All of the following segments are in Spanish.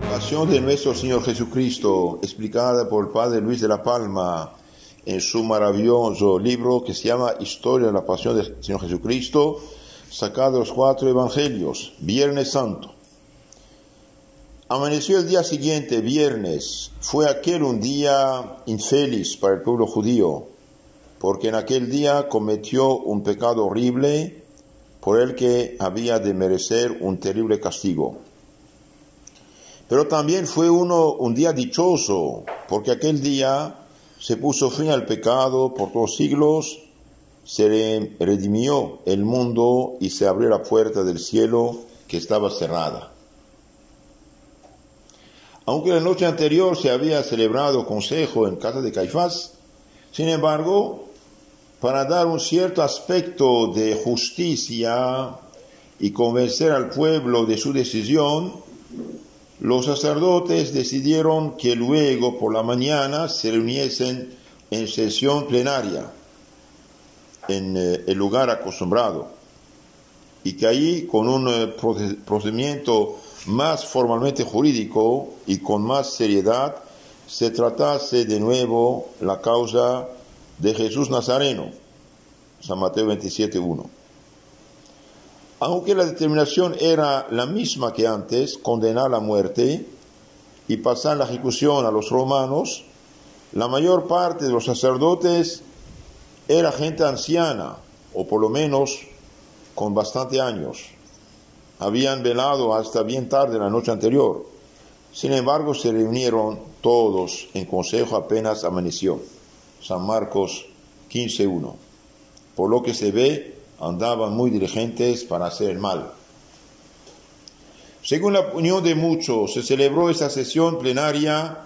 Pasión de nuestro Señor Jesucristo, explicada por el Padre Luis de la Palma en su maravilloso libro que se llama Historia de la Pasión del Señor Jesucristo, sacado de los 4 Evangelios, Viernes Santo. Amaneció el día siguiente, viernes. Fue aquel un día infeliz para el pueblo judío, porque en aquel día cometió un pecado horrible por el que había de merecer un terrible castigo. Pero también fue un día dichoso, porque aquel día se puso fin al pecado por todos los siglos, se redimió el mundo y se abrió la puerta del cielo que estaba cerrada. Aunque la noche anterior se había celebrado consejo en casa de Caifás, sin embargo, para dar un cierto aspecto de justicia y convencer al pueblo de su decisión, los sacerdotes decidieron que luego por la mañana se reuniesen en sesión plenaria en el lugar acostumbrado y que allí con un procedimiento más formalmente jurídico y con más seriedad se tratase de nuevo la causa de Jesús Nazareno, San Mateo 27:1. Aunque la determinación era la misma que antes, condenar a muerte y pasar la ejecución a los romanos, la mayor parte de los sacerdotes era gente anciana, o por lo menos con bastante años. Habían velado hasta bien tarde la noche anterior. Sin embargo, se reunieron todos en consejo apenas amaneció. San Marcos 15:1. Por lo que se ve, andaban muy diligentes para hacer el mal. Según la opinión de muchos, se celebró esta sesión plenaria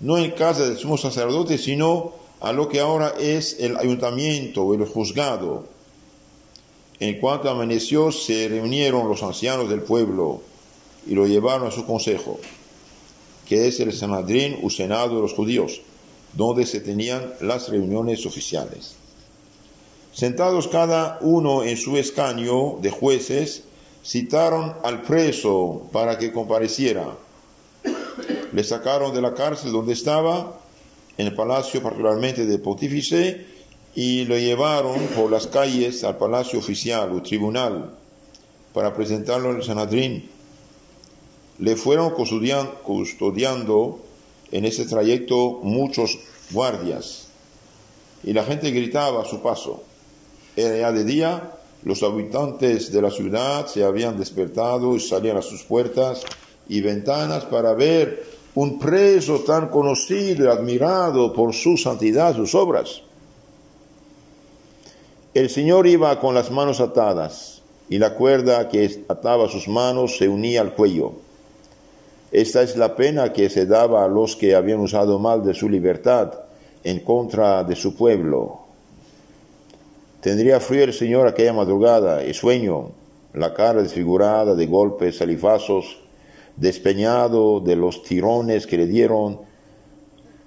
no en casa del sumo sacerdote, sino a lo que ahora es el ayuntamiento o el juzgado. En cuanto amaneció, se reunieron los ancianos del pueblo y lo llevaron a su consejo, que es el Sanedrín o Senado de los judíos, donde se tenían las reuniones oficiales. Sentados cada uno en su escaño de jueces, citaron al preso para que compareciera. Le sacaron de la cárcel donde estaba, en el palacio particularmente del pontífice, y lo llevaron por las calles al palacio oficial o tribunal para presentarlo al Sanedrín. Le fueron custodiando en ese trayecto muchos guardias, y la gente gritaba a su paso. Era ya de día, los habitantes de la ciudad se habían despertado y salían a sus puertas y ventanas para ver un preso tan conocido y admirado por su santidad, sus obras. El Señor iba con las manos atadas y la cuerda que ataba sus manos se unía al cuello. Esta es la pena que se daba a los que habían usado mal de su libertad en contra de su pueblo. Tendría frío el Señor aquella madrugada y sueño, la cara desfigurada de golpes salivazos, despeñado de los tirones que le dieron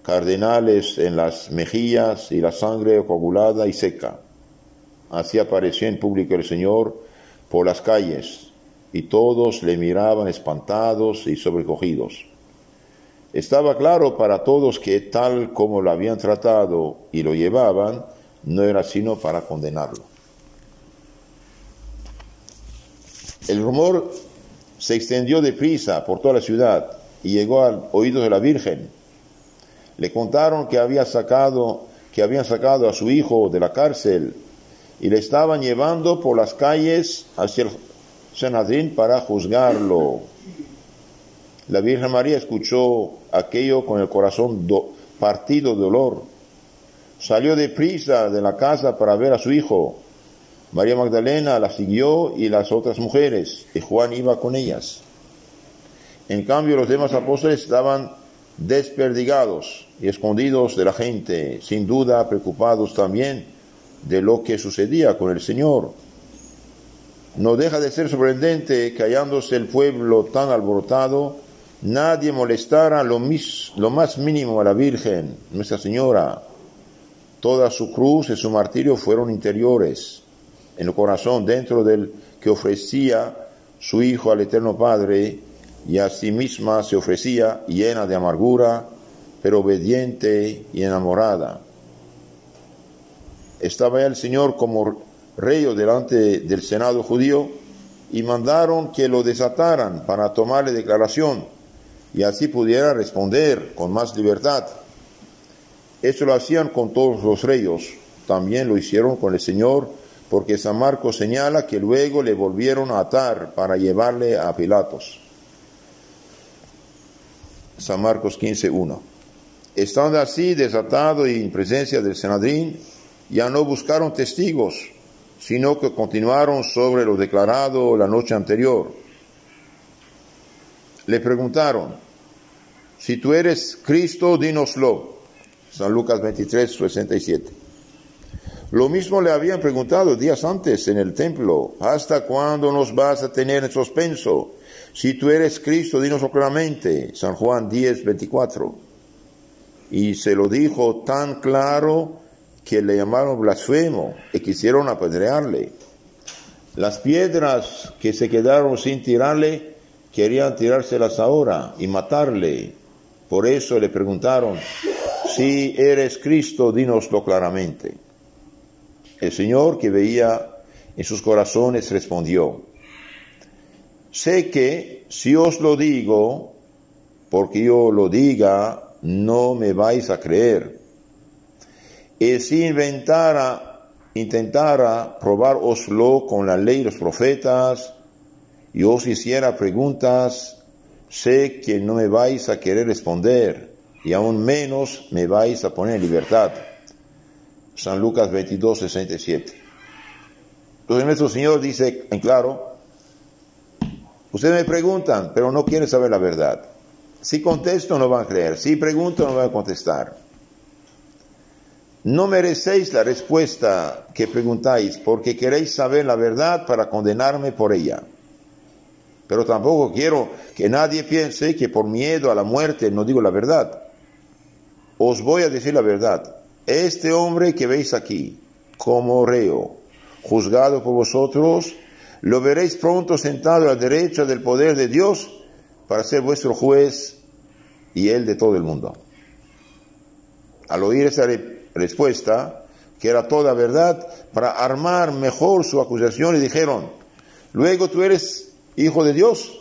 cardenales en las mejillas y la sangre coagulada y seca. Así apareció en público el Señor por las calles y todos le miraban espantados y sobrecogidos. Estaba claro para todos que tal como lo habían tratado y lo llevaban, no era sino para condenarlo. El rumor se extendió deprisa por toda la ciudad y llegó al oído de la Virgen. Le contaron que habían sacado a su hijo de la cárcel y le estaban llevando por las calles hacia el Sanedrín para juzgarlo. La Virgen María escuchó aquello con el corazón partido de dolor. Salió deprisa de la casa para ver a su hijo. María Magdalena la siguió y las otras mujeres, y Juan iba con ellas. En cambio, los demás apóstoles estaban desperdigados y escondidos de la gente, sin duda preocupados también de lo que sucedía con el Señor. No deja de ser sorprendente que hallándose el pueblo tan alborotado, nadie molestara lo más mínimo a la Virgen, Nuestra Señora. Toda su cruz y su martirio fueron interiores, en el corazón, dentro del que ofrecía su Hijo al Eterno Padre, y a sí misma se ofrecía llena de amargura, pero obediente y enamorada. Estaba el Señor como rey delante del Senado judío, y mandaron que lo desataran para tomarle declaración, y así pudiera responder con más libertad. Eso lo hacían con todos los reyes, también lo hicieron con el Señor, porque San Marcos señala que luego le volvieron a atar para llevarle a Pilatos. San Marcos 15:1. Estando así desatado y en presencia del Sanedrín, ya no buscaron testigos, sino que continuaron sobre lo declarado la noche anterior. Le preguntaron: si tú eres Cristo, dínoslo. San Lucas 23:67. Lo mismo le habían preguntado días antes en el templo: ¿hasta cuándo nos vas a tener en suspenso? Si tú eres Cristo, dínoslo claramente. San Juan 10:24. Y se lo dijo tan claro que le llamaron blasfemo y quisieron apedrearle. Las piedras que se quedaron sin tirarle, querían tirárselas ahora y matarle. Por eso le preguntaron: si eres Cristo, dínoslo claramente. El Señor, que veía en sus corazones, respondió: sé que si os lo digo, porque yo lo diga, no me vais a creer. Y si intentara probároslo con la ley y los profetas, y os hiciera preguntas, sé que no me vais a querer responder, y aún menos me vais a poner en libertad. San Lucas 22:67. Entonces nuestro Señor dice en claro: ustedes me preguntan, pero no quieren saber la verdad. Si contesto, no van a creer. Si pregunto, no van a contestar. No merecéis la respuesta que preguntáis, porque queréis saber la verdad para condenarme por ella. Pero tampoco quiero que nadie piense que por miedo a la muerte no digo la verdad. Os voy a decir la verdad. Este hombre que veis aquí, como reo, juzgado por vosotros, lo veréis pronto sentado a la derecha del poder de Dios para ser vuestro juez y él de todo el mundo. Al oír esa respuesta, que era toda verdad, para armar mejor su acusación, le dijeron: luego tú eres hijo de Dios.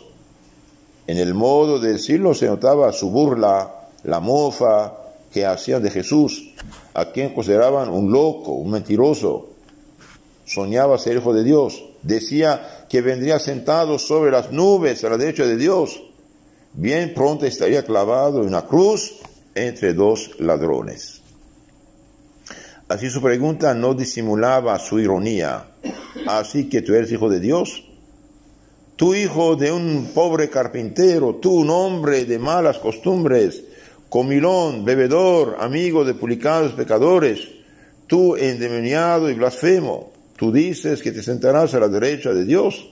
En el modo de decirlo se notaba su burla, la mofa que hacían de Jesús, a quien consideraban un loco, un mentiroso. Soñaba ser hijo de Dios. Decía que vendría sentado sobre las nubes a la derecha de Dios. Bien pronto estaría clavado en una cruz entre dos ladrones. Así su pregunta no disimulaba su ironía. Así que tú eres hijo de Dios. Tú, hijo de un pobre carpintero, tú, un hombre de malas costumbres, comilón, bebedor, amigo de publicanos pecadores, tú, endemoniado y blasfemo. Tú dices que te sentarás a la derecha de Dios.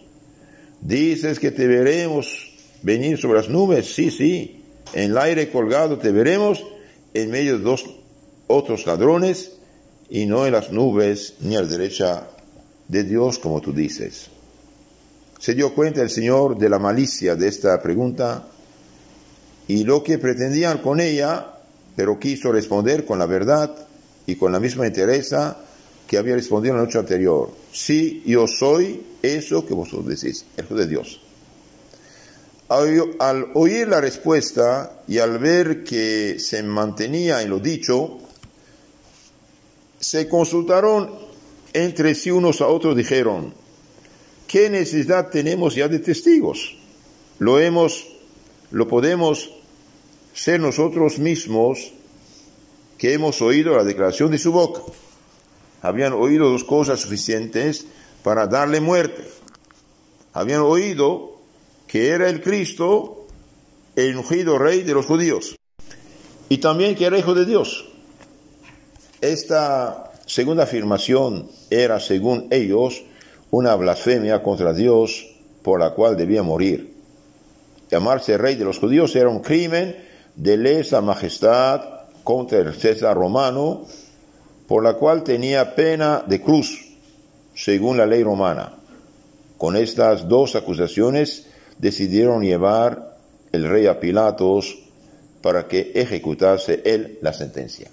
Dices que te veremos venir sobre las nubes. Sí, en el aire colgado te veremos en medio de dos otros ladrones, y no en las nubes ni a la derecha de Dios, como tú dices. Se dio cuenta el Señor de la malicia de esta pregunta y lo que pretendían con ella, pero quiso responder con la verdad y con la misma entereza que había respondido la noche anterior. Sí, yo soy eso que vosotros decís, el Hijo de Dios. Al oír la respuesta y al ver que se mantenía en lo dicho, se consultaron entre sí unos a otros, dijeron: ¿qué necesidad tenemos ya de testigos? Lo podemos ser nosotros mismos, que hemos oído la declaración de su boca. Habían oído dos cosas suficientes para darle muerte. Habían oído que era el Cristo, el ungido rey de los judíos, y también que era hijo de Dios. Esta segunda afirmación era, según ellos, una blasfemia contra Dios por la cual debía morir. llamarse rey de los judíos era un crimen de lesa majestad contra el César romano, por la cual tenía pena de cruz, según la ley romana. Con estas dos acusaciones decidieron llevar el rey a Pilatos para que ejecutase él la sentencia.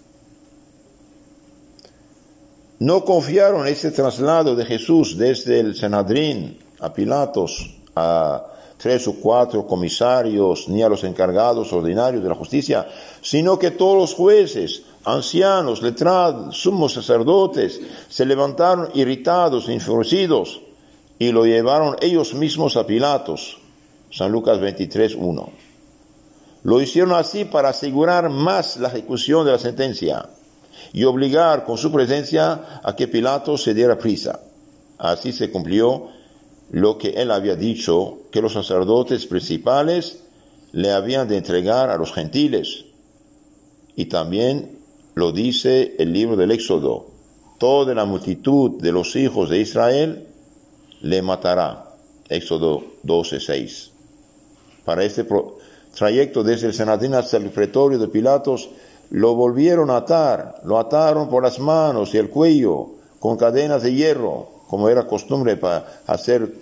No confiaron en este traslado de Jesús desde el Sanedrín a Pilatos, a 3 o 4 comisarios, ni a los encargados ordinarios de la justicia, sino que todos los jueces, ancianos, letrados, sumos sacerdotes, se levantaron irritados e enfurecidos y lo llevaron ellos mismos a Pilatos. San Lucas 23:1. Lo hicieron así para asegurar más la ejecución de la sentencia y obligar con su presencia a que Pilatos se diera prisa. Así se cumplió lo que él había dicho, que los sacerdotes principales le habían de entregar a los gentiles. Y también lo dice el libro del Éxodo: toda la multitud de los hijos de Israel le matará. Éxodo 12:6. Para este trayecto desde el Sanedrín hasta el pretorio de Pilatos, lo volvieron a atar, lo ataron por las manos y el cuello con cadenas de hierro, como era costumbre para hacer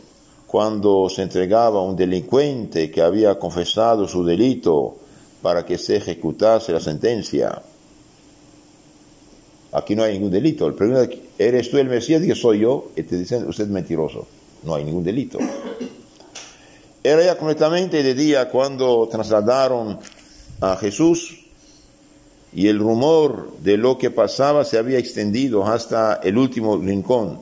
cuando se entregaba a un delincuente que había confesado su delito para que se ejecutase la sentencia. Aquí no hay ningún delito. El primero, ¿eres tú el Mesías? Digo, soy yo. Y te dicen, usted es mentiroso. No hay ningún delito. Era ya completamente de día cuando trasladaron a Jesús, y el rumor de lo que pasaba se había extendido hasta el último rincón.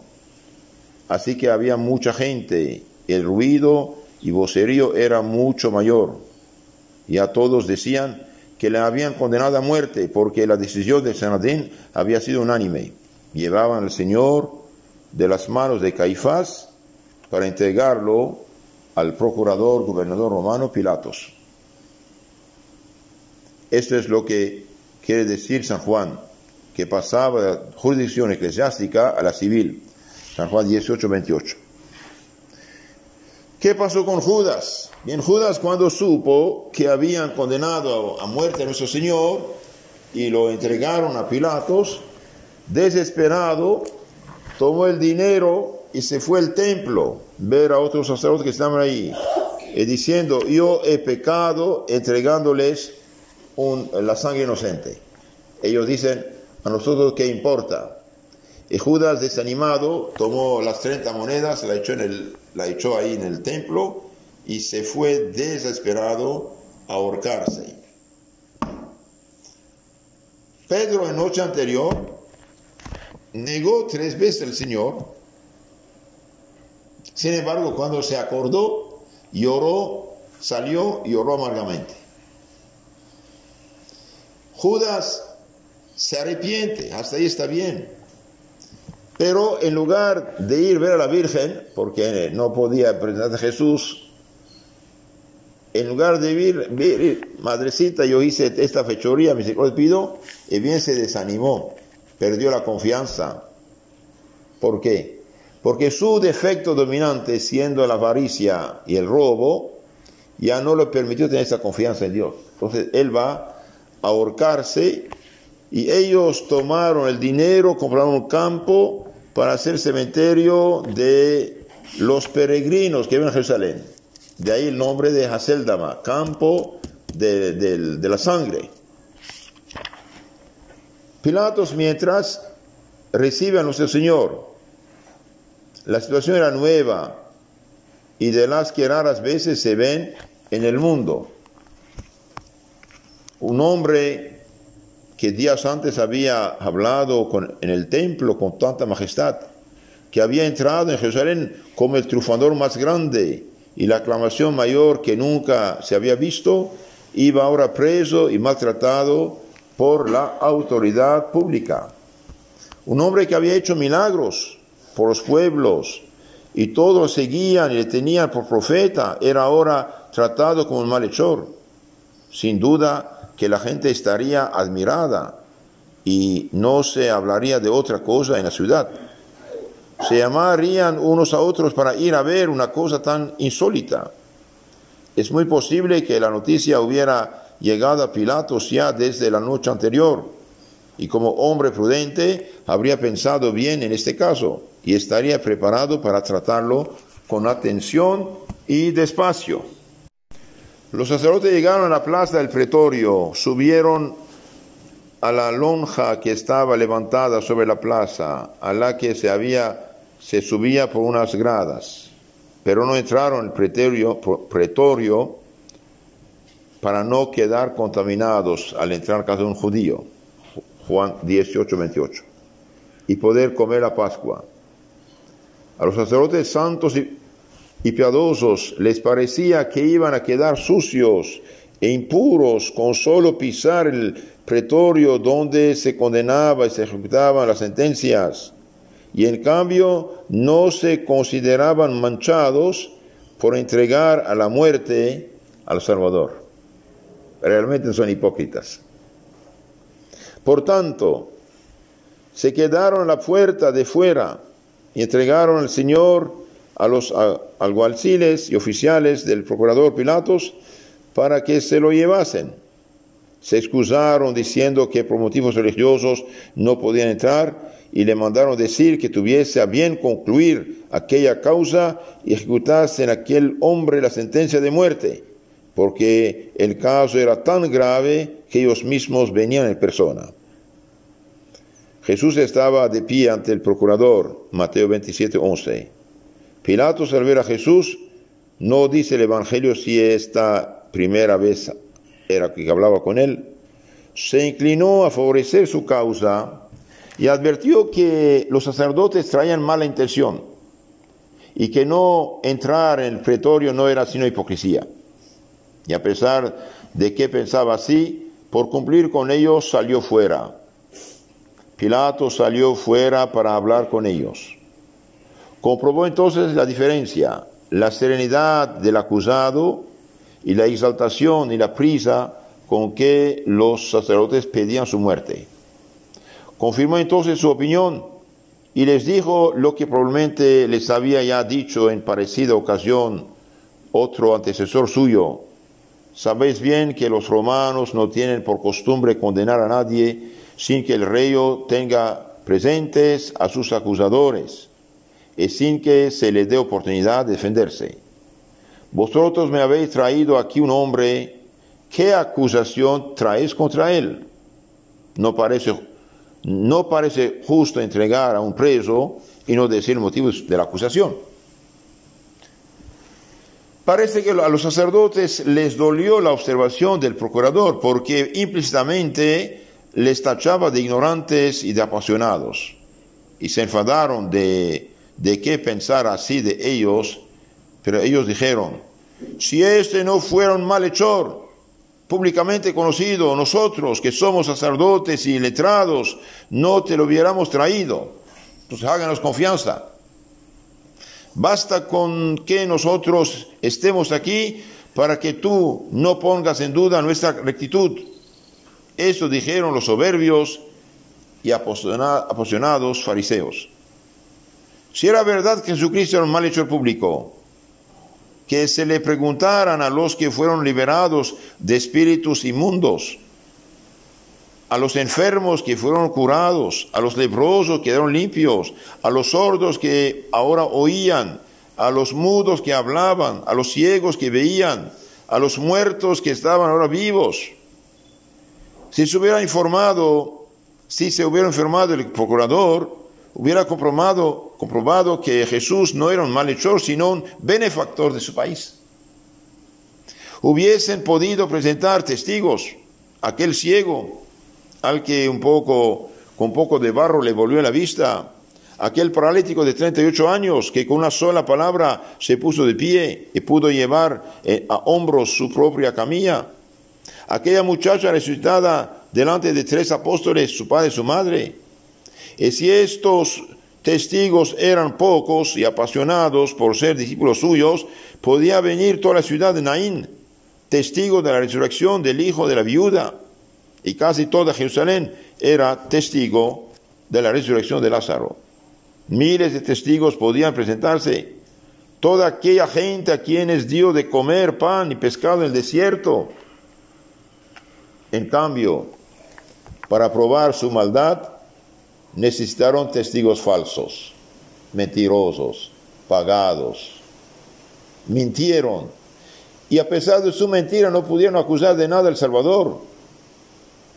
Así que había mucha gente, el ruido y vocerío era mucho mayor. Y a todos decían que le habían condenado a muerte, porque la decisión del Sanedrín había sido unánime. Llevaban al Señor de las manos de Caifás para entregarlo al procurador gobernador romano Pilatos. Esto es lo que quiere decir San Juan, que pasaba de la jurisdicción eclesiástica a la civil. San Juan 18:28. ¿Qué pasó con Judas? Bien, Judas, cuando supo que habían condenado a muerte a nuestro Señor y lo entregaron a Pilatos, desesperado, tomó el dinero y se fue al templo, ver a otros sacerdotes que estaban ahí, y diciendo: yo he pecado entregándoles la sangre inocente. Ellos dicen: a nosotros qué importa. Y Judas, desanimado, tomó las 30 monedas, la echó ahí en el templo y se fue desesperado a ahorcarse. Pedro, en noche anterior, negó 3 veces al Señor. Sin embargo, cuando se acordó, lloró, salió y lloró amargamente. Judas se arrepiente, hasta ahí está bien. Pero en lugar de ir a ver a la Virgen, porque no podía presentar a Jesús, en lugar de ir, madrecita, yo hice esta fechoría, misericordia pido, y bien se desanimó, perdió la confianza. ¿Por qué? Porque su defecto dominante, siendo la avaricia y el robo, ya no le permitió tener esa confianza en Dios. Entonces él va a ahorcarse, y ellos tomaron el dinero, compraron un campo para hacer cementerio de los peregrinos que viven a Jerusalén. De ahí el nombre de Haceldama, campo de la sangre. Pilatos, mientras, recibe a nuestro Señor. La situación era nueva y de las que raras veces se ven en el mundo. Un hombre que días antes había hablado en el templo con tanta majestad, que había entrado en Jerusalén como el triunfador más grande y la aclamación mayor que nunca se había visto, iba ahora preso y maltratado por la autoridad pública. Un hombre que había hecho milagros por los pueblos y todos lo seguían y le tenían por profeta, era ahora tratado como un malhechor. Sin duda que la gente estaría admirada y no se hablaría de otra cosa en la ciudad. Se llamarían unos a otros para ir a ver una cosa tan insólita. Es muy posible que la noticia hubiera llegado a Pilatos ya desde la noche anterior, y como hombre prudente habría pensado bien en este caso y estaría preparado para tratarlo con atención y despacio. Los sacerdotes llegaron a la plaza del pretorio, subieron a la lonja que estaba levantada sobre la plaza, a la que se subía por unas gradas, pero no entraron al pretorio para no quedar contaminados al entrar a casa de un judío, Juan 18:28, y poder comer la Pascua. A los sacerdotes santos y piadosos les parecía que iban a quedar sucios e impuros con solo pisar el pretorio donde se condenaba y se ejecutaban las sentencias, y en cambio no se consideraban manchados por entregar a la muerte al Salvador. Realmente son hipócritas. Por tanto, se quedaron a la puerta de fuera y entregaron al Señor a los alguaciles y oficiales del procurador Pilatos para que se lo llevasen. Se excusaron diciendo que por motivos religiosos no podían entrar y le mandaron decir que tuviese a bien concluir aquella causa y ejecutase en aquel hombre la sentencia de muerte, porque el caso era tan grave que ellos mismos venían en persona. Jesús estaba de pie ante el procurador, Mateo 27:11. Pilatos, al ver a Jesús, no dice el Evangelio si esta primera vez era que hablaba con él, se inclinó a favorecer su causa y advirtió que los sacerdotes traían mala intención y que no entrar en el pretorio no era sino hipocresía. Y a pesar de que pensaba así, por cumplir con ellos salió fuera. Pilato salió fuera para hablar con ellos. Comprobó entonces la diferencia, la serenidad del acusado y la exaltación y la prisa con que los sacerdotes pedían su muerte. Confirmó entonces su opinión y les dijo lo que probablemente les había ya dicho en parecida ocasión otro antecesor suyo. Sabéis bien que los romanos no tienen por costumbre condenar a nadie sin que el rey tenga presentes a sus acusadores y sin que se le dé oportunidad de defenderse. Vosotros me habéis traído aquí un hombre, ¿qué acusación traéis contra él? No parece justo entregar a un preso y no decir motivos de la acusación. Parece que a los sacerdotes les dolió la observación del procurador porque implícitamente les tachaba de ignorantes y de apasionados, y se enfadaron de qué pensar así de ellos, pero ellos dijeron: si este no fuera un malhechor, públicamente conocido, nosotros que somos sacerdotes y letrados, no te lo hubiéramos traído. Entonces háganos confianza. Basta con que nosotros estemos aquí para que tú no pongas en duda nuestra rectitud. Eso dijeron los soberbios y apasionados fariseos. Si era verdad que Jesucristo era un malhechor público, que se le preguntaran a los que fueron liberados de espíritus inmundos, a los enfermos que fueron curados, a los leprosos que quedaron limpios, a los sordos que ahora oían, a los mudos que hablaban, a los ciegos que veían, a los muertos que estaban ahora vivos. Si se hubiera informado el procurador, hubiera comprobado que Jesús no era un malhechor, sino un benefactor de su país. Hubiesen podido presentar testigos, aquel ciego, al que con un poco de barro le volvió la vista, aquel paralítico de 38 años que con una sola palabra se puso de pie y pudo llevar a hombros su propia camilla, aquella muchacha resucitada delante de 3 apóstoles, su padre y su madre. Y si estos testigos eran pocos y apasionados por ser discípulos suyos, podía venir toda la ciudad de Naín, testigo de la resurrección del hijo de la viuda, y casi toda Jerusalén era testigo de la resurrección de Lázaro. Miles de testigos podían presentarse, toda aquella gente a quienes dio de comer pan y pescado en el desierto. En cambio, para probar su maldad, necesitaron testigos falsos, mentirosos, pagados. Mintieron, y a pesar de su mentira no pudieron acusar de nada al Salvador.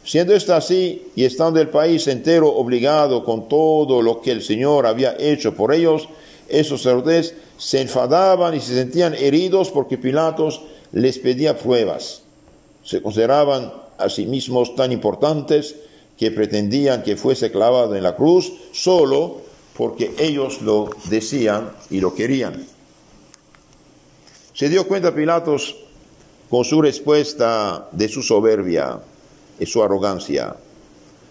Siendo esto así, y estando el país entero obligado con todo lo que el Señor había hecho por ellos, esos sacerdotes se enfadaban y se sentían heridos porque Pilatos les pedía pruebas. Se consideraban a sí mismos tan importantes que pretendían que fuese clavado en la cruz solo porque ellos lo decían y lo querían. Se dio cuenta Pilatos con su respuesta de su soberbia y su arrogancia.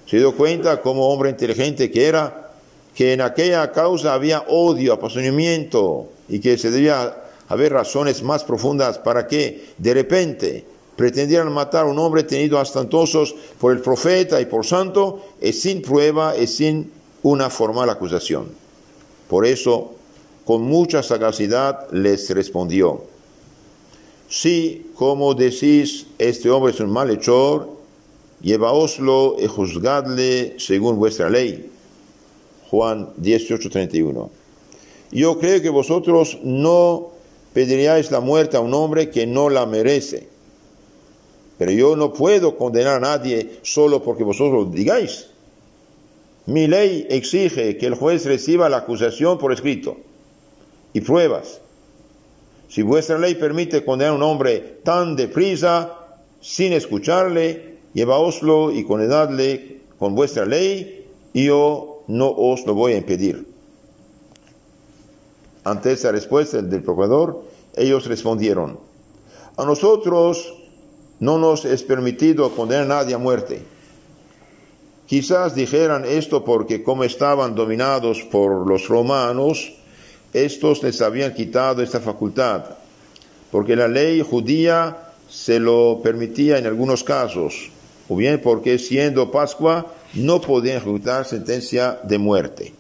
Se dio cuenta como hombre inteligente que era, que en aquella causa había odio, apasionamiento y que se debía haber razones más profundas para que de repente pretendieran matar a un hombre tenido ostentosos por el profeta y por santo y sin prueba y sin una formal acusación. Por eso, con mucha sagacidad les respondió: si, como decís, este hombre es un malhechor, llevaoslo y juzgadle según vuestra ley. Juan 18:31. Yo creo que vosotros no pediríais la muerte a un hombre que no la merece. Pero yo no puedo condenar a nadie solo porque vosotros lo digáis. Mi ley exige que el juez reciba la acusación por escrito y pruebas. Si vuestra ley permite condenar a un hombre tan deprisa, sin escucharle, llevaoslo y condenadle con vuestra ley, y yo no os lo voy a impedir. Ante esa respuesta del procurador, ellos respondieron: a nosotros no nos es permitido condenar a nadie a muerte. Quizás dijeran esto porque como estaban dominados por los romanos, estos les habían quitado esta facultad, porque la ley judía se lo permitía en algunos casos, o bien porque siendo Pascua no podían ejecutar sentencia de muerte.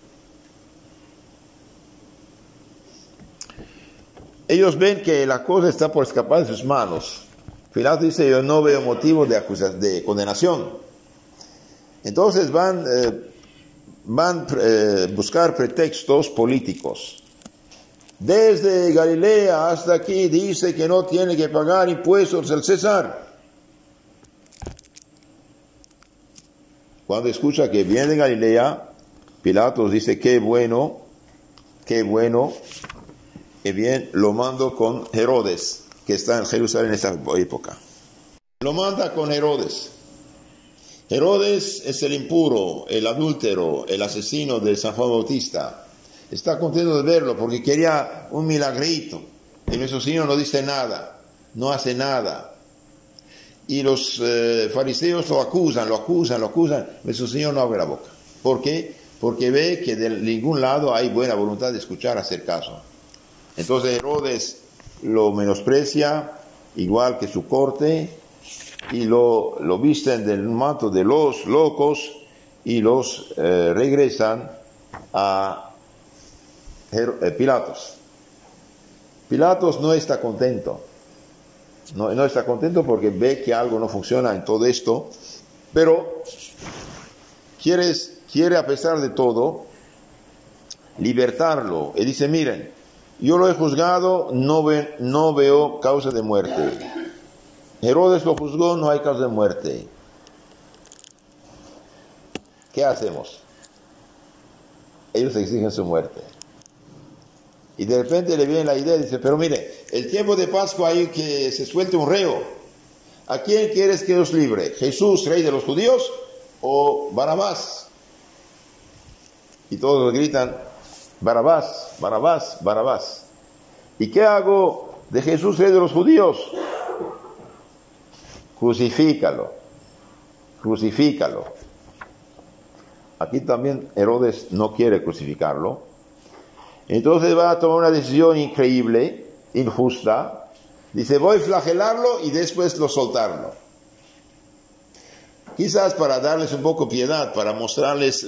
Ellos ven que la cosa está por escapar de sus manos. Pilato dice: yo no veo motivo de condenación. Entonces van a buscar pretextos políticos. Desde Galilea hasta aquí dice que no tiene que pagar impuestos al César. Cuando escucha que viene de Galilea, Pilatos dice: qué bueno, y bien, lo mando con Herodes, que está en Jerusalén en esa época. Lo manda con Herodes. Herodes es el impuro, el adúltero, el asesino de San Juan Bautista. Está contento de verlo porque quería un milagrito. Y nuestro Señor no dice nada, no hace nada. Y los fariseos lo acusan. Nuestro Señor no abre la boca. ¿Por qué? Porque ve que de ningún lado hay buena voluntad de escuchar, hacer caso. Entonces Herodes lo menosprecia, igual que su corte, y lo visten del manto de los locos y los regresan a Pilatos. Pilatos no está contento. No está contento porque ve que algo no funciona en todo esto, pero quiere a pesar de todo libertarlo. Y dice: miren, yo lo he juzgado, no veo causa de muerte. Herodes lo juzgó, no hay causa de muerte. ¿Qué hacemos? Ellos exigen su muerte. Y de repente le viene la idea, dice: pero mire, el tiempo de Pascua hay que se suelte un reo. ¿A quién quieres que os libre? ¿Jesús, rey de los judíos, o Barabás? Y todos gritan: Barabás, Barabás, Barabás. ¿Y qué hago de Jesús, rey de los judíos? Crucifícalo. Aquí también Herodes no quiere crucificarlo. Entonces va a tomar una decisión increíble, injusta. Dice: voy a flagelarlo y después lo soltarlo. Quizás para darles un poco piedad, para mostrarles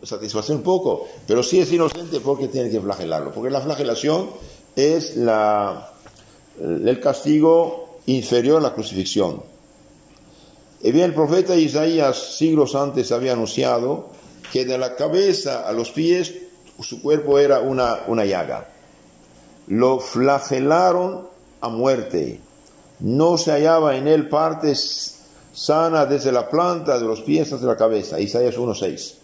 satisfacción un poco, pero sí es inocente porque tiene que flagelarlo. Porque la flagelación es el castigo inferior a la crucifixión. Y bien, el profeta Isaías siglos antes había anunciado que de la cabeza a los pies su cuerpo era una llaga. Lo flagelaron a muerte. No se hallaba en él parte sana desde la planta de los pies hasta la cabeza. Isaías 1:6.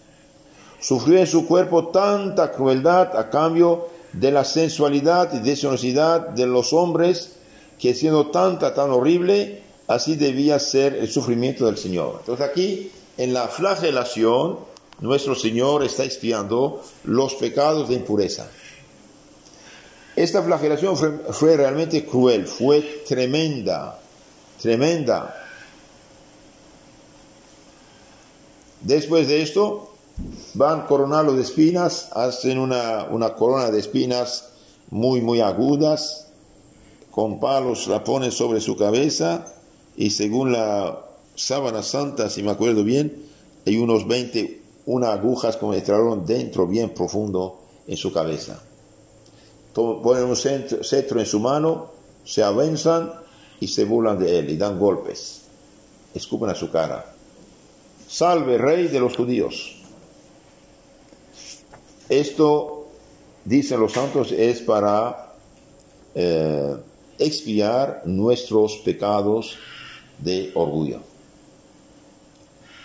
Sufrió en su cuerpo tanta crueldad a cambio de la sensualidad y deshonestidad de los hombres, que siendo tan horrible, así debía ser el sufrimiento del Señor. Entonces aquí, en la flagelación, nuestro Señor está expiando los pecados de impureza. Esta flagelación fue realmente cruel, fue tremenda. Después de esto, van a coronarlo de espinas, hacen una corona de espinas muy agudas, con palos la ponen sobre su cabeza, y según la sábana santa, si me acuerdo bien, hay unas agujas como entraron dentro bien profundo en su cabeza. Ponen un cetro en su mano, se avanzan y se burlan de él y dan golpes, escupen a su cara. Salve, Rey de los judíos. Esto, dicen los santos, es para expiar nuestros pecados de orgullo.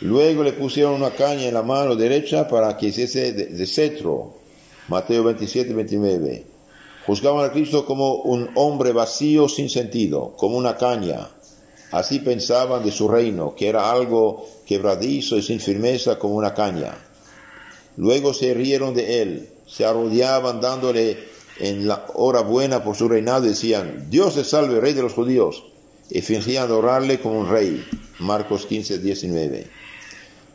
Luego le pusieron una caña en la mano derecha para que hiciese de cetro. Mateo 27-29. Juzgaban a Cristo como un hombre vacío sin sentido, como una caña. Así pensaban de su reino, que era algo quebradizo y sin firmeza como una caña. Luego se rieron de él, se arrodillaban dándole en la hora buena por su reinado y decían: Dios te salve, Rey de los judíos, y fingían adorarle como un rey. Marcos 15-19.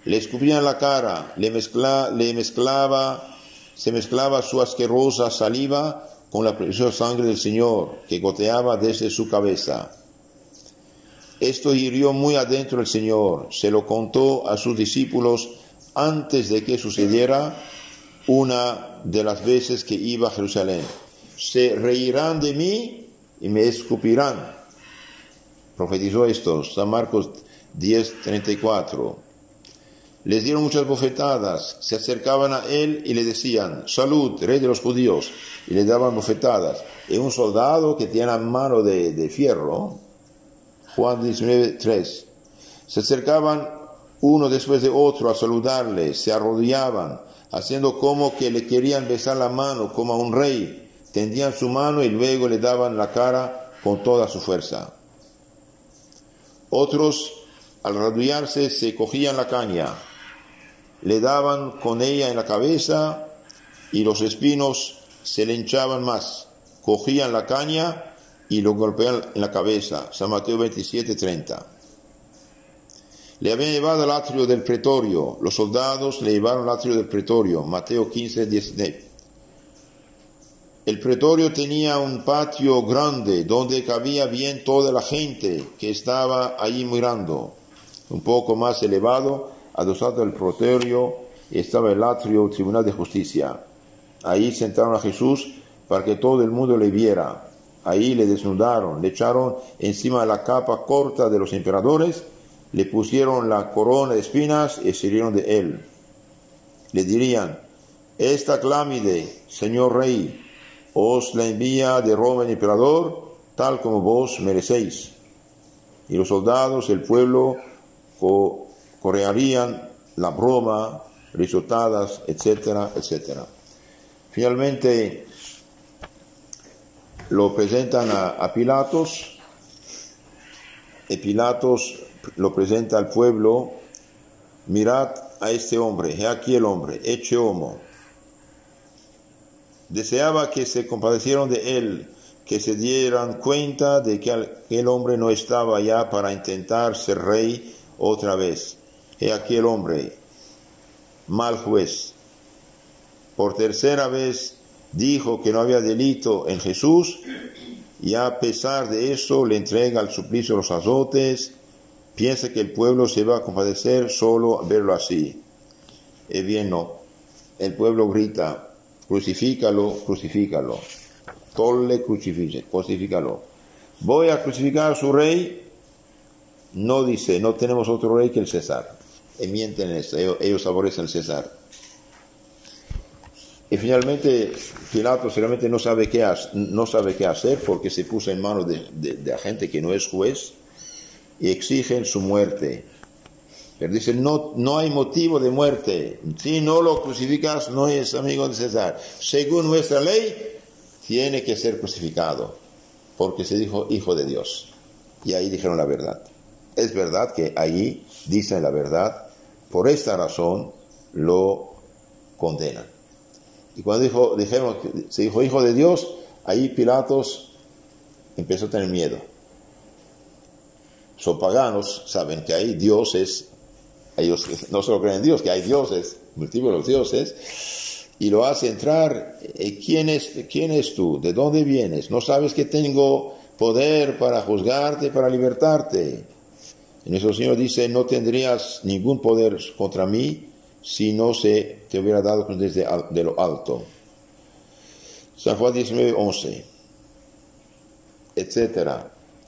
Le escupían la cara, se mezclaba su asquerosa saliva con la preciosa sangre del Señor que goteaba desde su cabeza. Esto hirió muy adentro el Señor, se lo contó a sus discípulos antes de que sucediera una de las veces que iba a Jerusalén. Se reirán de mí y me escupirán. Profetizó esto, San Marcos 10:34. Les dieron muchas bofetadas, se acercaban a él y le decían: Salud, Rey de los judíos, y le daban bofetadas. Y un soldado que tenía mano de fierro, Juan 19:3, se acercaban uno después de otro a saludarle, se arrodillaban, haciendo como que le querían besar la mano como a un rey, tendían su mano y luego le daban la cara con toda su fuerza. Otros, al arrodillarse, se cogían la caña, le daban con ella en la cabeza y los espinos se le hinchaban más, cogían la caña y lo golpeaban en la cabeza. San Mateo 27:30. Le habían llevado al atrio del pretorio, los soldados le llevaron al atrio del pretorio. Mateo 15:19. El pretorio tenía un patio grande donde cabía bien toda la gente que estaba allí mirando. Un poco más elevado, adosado al pretorio, estaba el atrio tribunal de justicia. Ahí sentaron a Jesús para que todo el mundo le viera. Ahí le desnudaron, le echaron encima la capa corta de los emperadores, le pusieron la corona de espinas y se rieron de él. Le dirían: esta clámide, señor rey, os la envía de Roma el emperador, tal como vos merecéis. Y los soldados, el pueblo, correarían la broma, risotadas, etcétera, etcétera. Finalmente lo presentan a Pilatos, y Pilatos lo presenta al pueblo: mirad a este hombre, he aquí el hombre, ecce homo. Deseaba que se compadecieran de él, que se dieran cuenta de que aquel hombre no estaba ya para intentar ser rey otra vez. He aquí el hombre, mal juez. Por tercera vez dijo que no había delito en Jesús, y a pesar de eso le entrega al suplicio de los azotes. Piensa que el pueblo se va a compadecer solo a verlo así. Bien, no. El pueblo grita: crucifícalo, crucifícalo. tolle crucifice, crucifícalo. Voy a crucificar a su rey. No dice, no tenemos otro rey que el César. Y mienten eso, ellos aborrecen al César. Y finalmente Pilato realmente no sabe qué hacer porque se puso en manos de gente que no es juez y exigen su muerte. Pero dicen, no hay motivo de muerte. Si no lo crucificas, no es amigo de César. Según nuestra ley, tiene que ser crucificado porque se dijo hijo de Dios. Y ahí dijeron la verdad. Es verdad que allí dicen la verdad. Por esta razón lo condenan. Y cuando se dijo hijo de Dios, ahí Pilatos empezó a tener miedo. Son paganos, saben que hay dioses, ellos no solo creen en Dios, que hay dioses, múltiples dioses, y lo hace entrar. ¿Quién es tú? ¿De dónde vienes? ¿No sabes que tengo poder para juzgarte, para libertarte? Y nuestro Señor dice, no tendrías ningún poder contra mí si no se te hubiera dado desde de lo alto. San Juan 19:11, etc.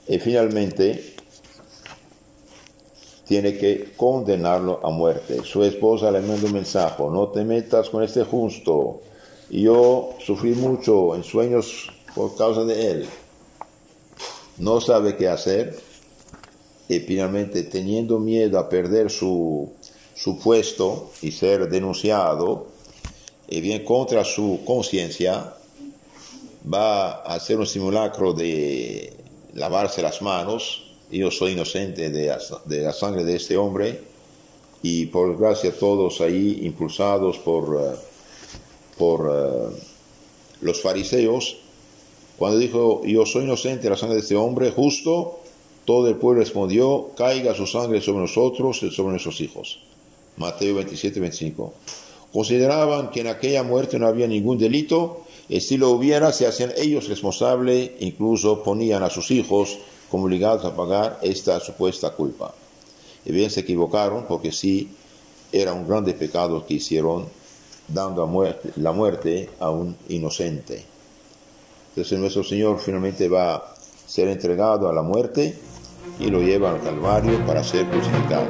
Y finalmente tiene que condenarlo a muerte. Su esposa le manda un mensaje, no te metas con este justo. Yo sufrí mucho en sueños por causa de él. No sabe qué hacer. Y finalmente, teniendo miedo a perder su puesto y ser denunciado, y bien contra su conciencia, va a hacer un simulacro de lavarse las manos. Yo soy inocente de la sangre de este hombre, y por gracia todos ahí, impulsados por los fariseos, cuando dijo, yo soy inocente de la sangre de este hombre justo, todo el pueblo respondió, caiga su sangre sobre nosotros y sobre nuestros hijos. Mateo 27-25. Consideraban que en aquella muerte no había ningún delito, y si lo hubiera, se hacían ellos responsables, incluso ponían a sus hijos como obligados a pagar esta supuesta culpa. Y bien se equivocaron, porque sí era un grande pecado que hicieron, dando la muerte a un inocente. Entonces nuestro Señor finalmente va a ser entregado a la muerte y lo llevan al Calvario para ser crucificado.